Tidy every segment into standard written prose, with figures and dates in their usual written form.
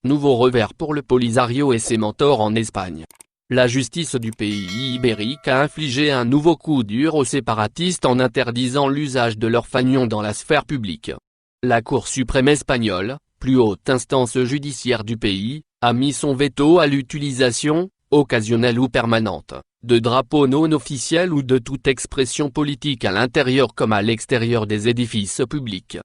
Nouveau revers pour le Polisario et ses mentors en Espagne. La justice du pays ibérique a infligé un nouveau coup dur aux séparatistes en interdisant l'usage de leur fanion dans la sphère publique. La Cour suprême espagnole, plus haute instance judiciaire du pays, a mis son veto à l'utilisation, occasionnelle ou permanente, de drapeaux non officiels ou de toute expression politique à l'intérieur comme à l'extérieur des édifices publics.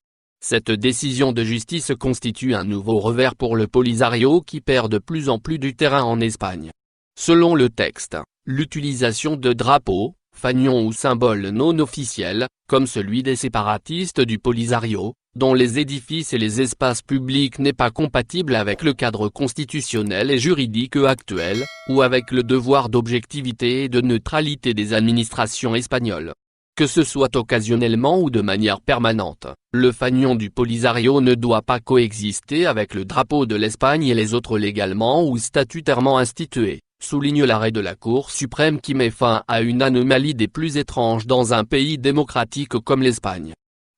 Cette décision de justice constitue un nouveau revers pour le Polisario qui perd de plus en plus du terrain en Espagne. Selon le texte, l'utilisation de drapeaux, fanions ou symboles non officiels, comme celui des séparatistes du Polisario, dont les édifices et les espaces publics n'est pas compatible avec le cadre constitutionnel et juridique actuel, ou avec le devoir d'objectivité et de neutralité des administrations espagnoles. Que ce soit occasionnellement ou de manière permanente, le fanion du Polisario ne doit pas coexister avec le drapeau de l'Espagne et les autres légalement ou statutairement institués, souligne l'arrêt de la Cour suprême qui met fin à une anomalie des plus étranges dans un pays démocratique comme l'Espagne.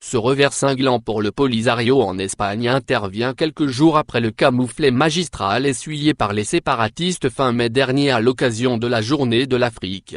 Ce revers cinglant pour le Polisario en Espagne intervient quelques jours après le camouflet magistral essuyé par les séparatistes fin mai dernier à l'occasion de la Journée de l'Afrique.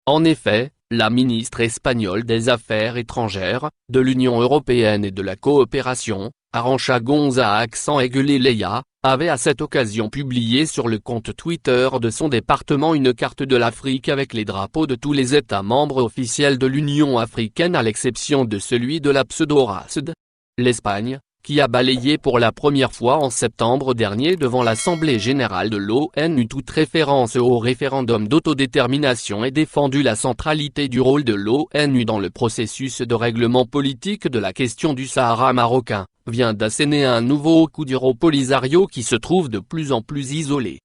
En effet, la ministre espagnole des Affaires étrangères, de l'Union européenne et de la coopération, Arantxa González Leia, avait à cette occasion publié sur le compte Twitter de son département une carte de l'Afrique avec les drapeaux de tous les États membres officiels de l'Union africaine à l'exception de celui de la pseudo-RACD. L'Espagne, qui a balayé pour la première fois en septembre dernier devant l'Assemblée générale de l'ONU toute référence au référendum d'autodétermination et défendu la centralité du rôle de l'ONU dans le processus de règlement politique de la question du Sahara marocain, vient d'asséner un nouveau coup dur au Polisario qui se trouve de plus en plus isolé.